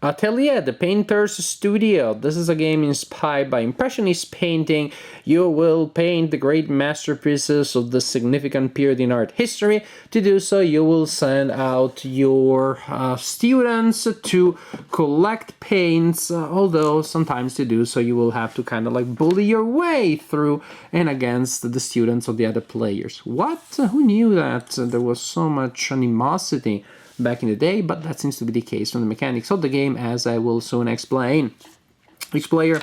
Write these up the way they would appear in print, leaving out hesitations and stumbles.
Atelier, the painter's studio. This is a game inspired by Impressionist painting. You will paint the great masterpieces of the significant period in art history. To do so, you will send out your students to collect paints, although sometimes to do so you will have to kind of like bully your way through and against the students of the other players. What? Who knew that there was so much animosity back in the day? But that seems to be the case from the mechanics of the game, as I will soon explain. Each player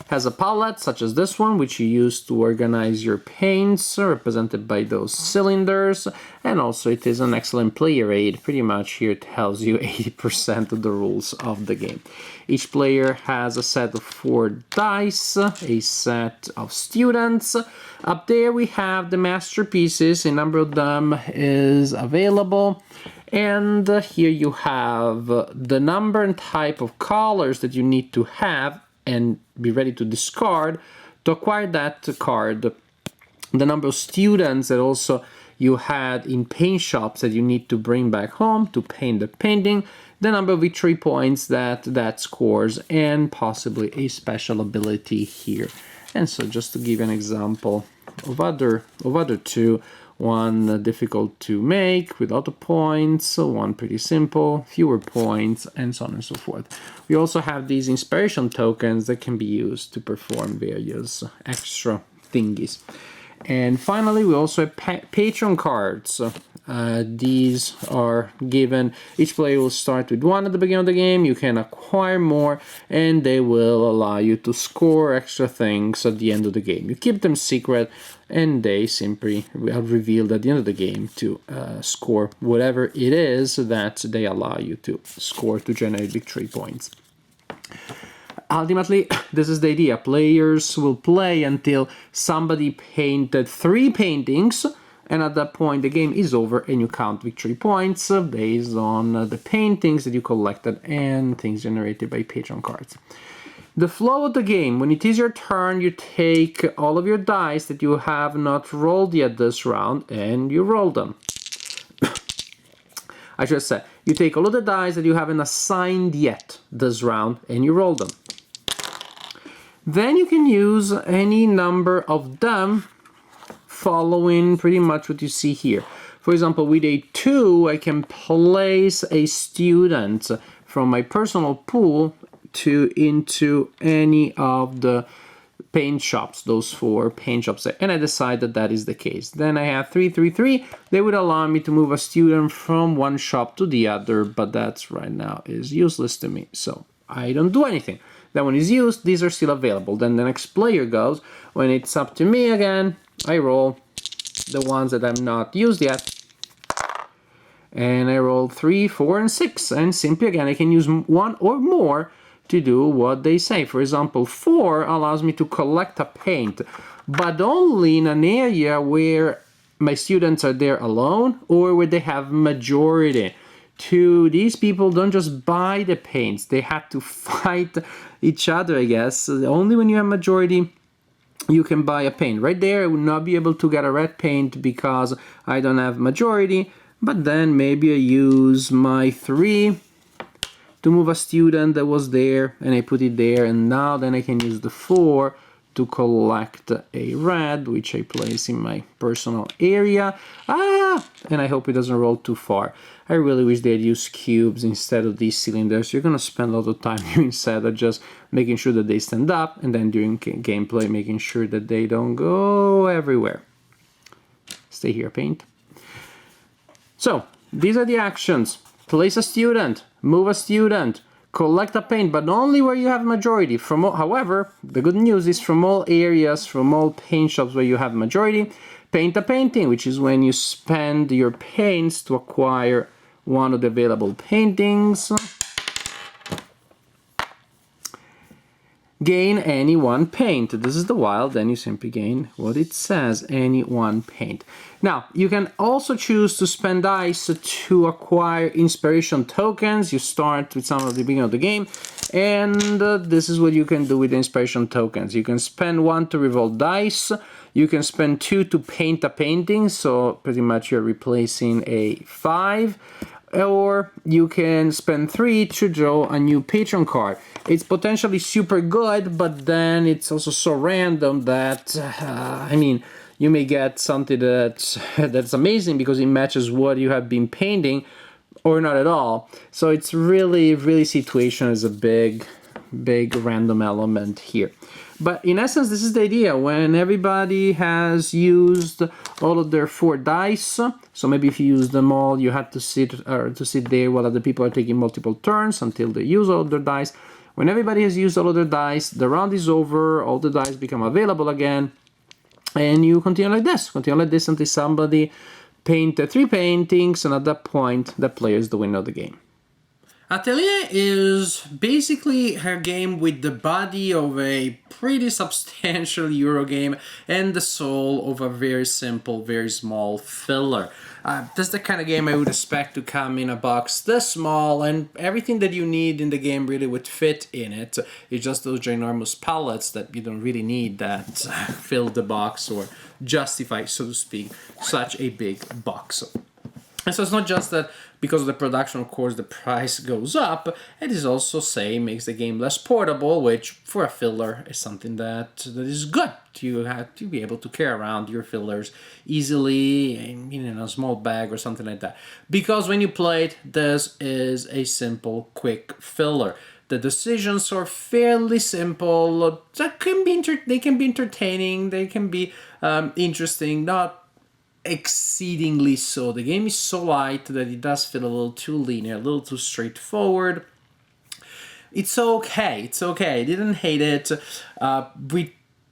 has a palette, such as this one, which you use to organize your paints, represented by those cylinders, and also it is an excellent player aid. Pretty much here it tells you 80% of the rules of the game. Each player has a set of 4 dice, a set of students. Up there we have the masterpieces, a number of them is available. And here you have the number and type of colors that you need to have and be ready to discard to acquire that card. The number of students that also you had in paint shops that you need to bring back home to paint the painting. The number of victory points that scores, and possibly a special ability here. And so just to give you an example of other two, one difficult to make with a lot of points, one pretty simple, fewer points, and so on and so forth. We also have these inspiration tokens that can be used to perform various extra thingies. And finally, we also have Patron Cards. These are given, each player will start with 1 at the beginning of the game. You can acquire more, and they will allow you to score extra things at the end of the game. You keep them secret, and they simply are revealed at the end of the game to score whatever it is that they allow you to score to generate victory points. Ultimately, this is the idea. Players will play until somebody painted 3 paintings, and at that point the game is over and you count victory points based on the paintings that you collected and things generated by Patron Cards. The flow of the game: when it is your turn, you take all of your dice that you have not rolled yet this round and you roll them. I should say, you take all of the dice that you haven't assigned yet this round and you roll them. Then you can use any number of them following pretty much what you see here. For example, with a 2, I can place a student from my personal pool into any of the paint shops, those 4 paint shops, and I decide that that is the case. Then I have 3, 3, 3. They would allow me to move a student from one shop to the other, but that's right now is useless to me, so I don't do anything. Then when it's used, these are still available. Then the next player goes. When it's up to me again, I roll the ones that I'm not used yet. And I roll 3, 4, and 6. And simply again, I can use 1 or more to do what they say. For example, 4 allows me to collect a paint, but only in an area where my students are there alone or where they have majority. These people don't just buy the paints, they have to fight each other, I guess. Only when you have majority you can buy a paint. Right there I would not be able to get a red paint because I don't have majority, but then maybe I use my 3 to move a student that was there and I put it there, and now then I can use the 4 to collect a red, which I place in my personal area. And I hope it doesn't roll too far. I really wish they'd use cubes instead of these cylinders. You're gonna spend a lot of time instead of just making sure that they stand up, and then during gameplay making sure that they don't go everywhere. Stay here, paint. So, these are the actions. Place a student, move a student, collect a paint, but only where you have majority. However, the good news is from all areas, from all paint shops where you have majority, paint a painting, which is when you spend your paints to acquire one of the available paintings. Gain any one paint. This is the wild, then you simply gain what it says, any one paint. Now, you can also choose to spend dice to acquire inspiration tokens. You start with some at the beginning of the game, and this is what you can do with the inspiration tokens. You can spend 1 to reroll dice, you can spend 2 to paint a painting, so pretty much you're replacing a 5. or you can spend 3 to draw a new Patron card. It's potentially super good, but then it's also so random that, I mean, you may get something that's amazing because it matches what you have been painting, or not at all. So it's really situation is a big random element here. But in essence, this is the idea. When everybody has used all of their 4 dice, so maybe if you use them all, you have to sit there while other people are taking multiple turns until they use all of their dice. When everybody has used all of their dice, the round is over, all the dice become available again, and you continue like this until somebody paint 3 paintings, and at that point, the player is the winner of the game. Atelier is basically a game with the body of a pretty substantial Euro game and the soul of a very simple, very small filler. That's the kind of game I would expect to come in a box this small, and everything that you need in the game really would fit in it. It's just those ginormous pallets that you don't really need that fill the box or justify, so to speak, such a big box. And so it's not just that because of the production, of course, the price goes up. It is also, say, makes the game less portable, which for a filler is something that is good. You have to be able to carry around your fillers easily in a small bag or something like that. Because when you play it, this is a simple, quick filler. The decisions are fairly simple. They can be entertaining. They can be interesting. Not exceedingly so. The game is so light that it does feel a little too linear, a little too straightforward. It's okay. I didn't hate it.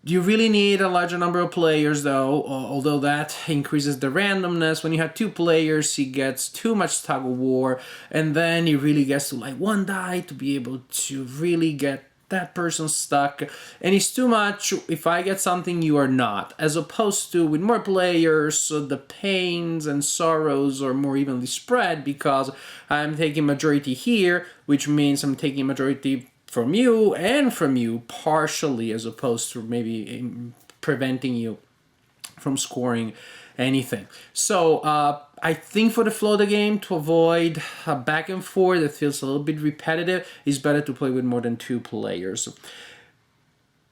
You really need a larger number of players, though, although that increases the randomness. When you have 2 players, it gets too much tug of war, and then it really gets to like 1 die to be able to really get that person stuck, and it's too much if I get something you are not, as opposed to with more players, the pains and sorrows are more evenly spread because I'm taking majority here, which means I'm taking majority from you and from you partially, as opposed to maybe preventing you from scoring anything. So I think for the flow of the game, to avoid a back and forth that feels a little bit repetitive, it's better to play with more than 2 players.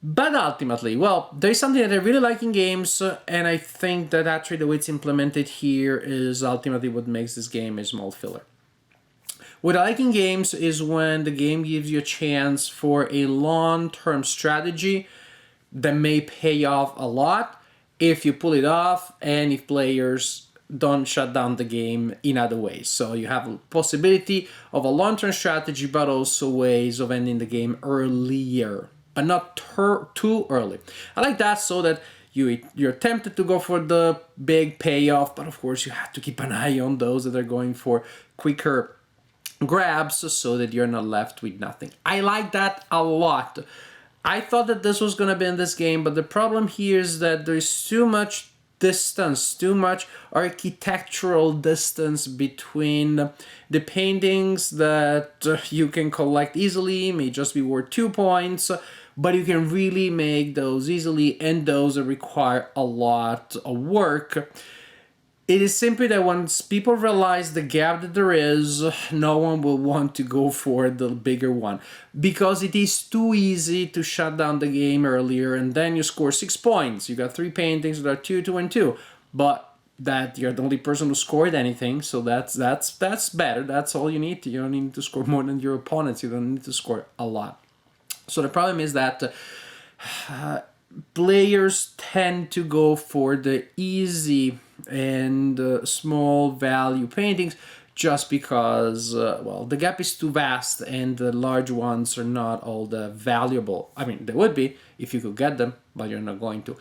But ultimately, well, there's something that I really like in games, and I think that actually the way it's implemented here is ultimately what makes this game a small filler. What I like in games is when the game gives you a chance for a long-term strategy that may pay off a lot if you pull it off and if players don't shut down the game in other ways. So you have a possibility of a long-term strategy, but also ways of ending the game earlier, but not too early. I like that, so that you're tempted to go for the big payoff, but of course you have to keep an eye on those that are going for quicker grabs so that you're not left with nothing. I like that a lot. I thought that this was going to be in this game, but the problem here is that there's too much distance, too much architectural distance between the paintings that you can collect easily, may just be worth 2 points, but you can really make those easily, and those that require a lot of work. It is simply that once people realize the gap that there is, no one will want to go for the bigger one, because it is too easy to shut down the game earlier, and then you score 6 points. You got 3 paintings that are 2, 2, and 2, but that you're the only person who scored anything, so that's better. That's all you need. You don't need to score more than your opponents. You don't need to score a lot. So the problem is that players tend to go for the easy and small value paintings just because, well, the gap is too vast and the large ones are not all that valuable. I mean, they would be if you could get them, but you're not going to.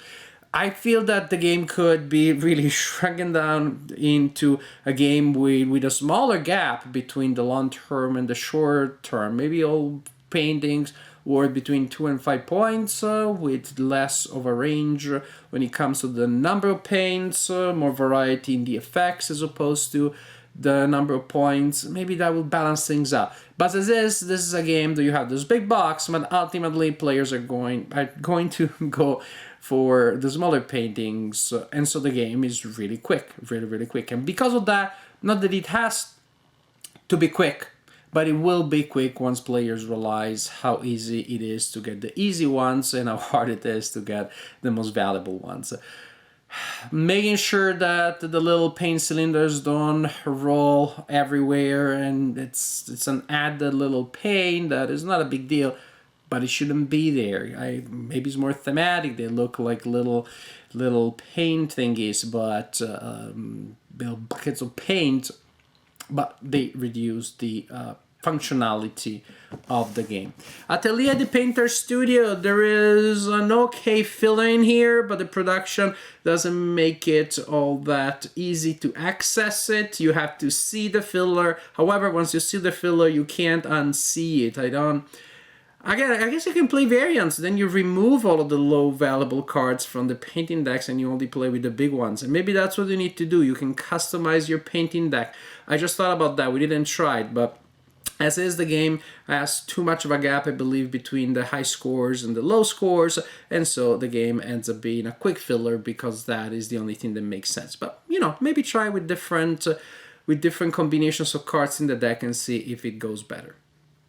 I feel that the game could be really shrunken down into a game with a smaller gap between the long term and the short term. Maybe all paintings were between 2 and 5 points, with less of a range when it comes to the number of paints, more variety in the effects as opposed to the number of points. Maybe that will balance things out. But as this is a game that you have this big box, but ultimately players are going to go for the smaller paintings, and so the game is really quick, really quick. And because of that, not that it has to be quick. But it will be quick once players realize how easy it is to get the easy ones and how hard it is to get the most valuable ones. Making sure that the little paint cylinders don't roll everywhere, and it's an added little pain that is not a big deal, but it shouldn't be there. Maybe it's more thematic. They look like little paint thingies, but buckets of paint, but they reduce the functionality of the game. Atelier, the painter studio, there is an okay filler in here, but the production doesn't make it all that easy to access it. You have to see the filler. However, once you see the filler, you can't unsee it. I guess you can play variants, then you remove all of the low valuable cards from the painting decks and you only play with the big ones. And maybe that's what you need to do. You can customize your painting deck. I just thought about that. We didn't try it, but as is, the game has too much of a gap, I believe, between the high scores and the low scores, and so the game ends up being a quick filler because that is the only thing that makes sense. But, you know, maybe try with different combinations of cards in the deck and see if it goes better.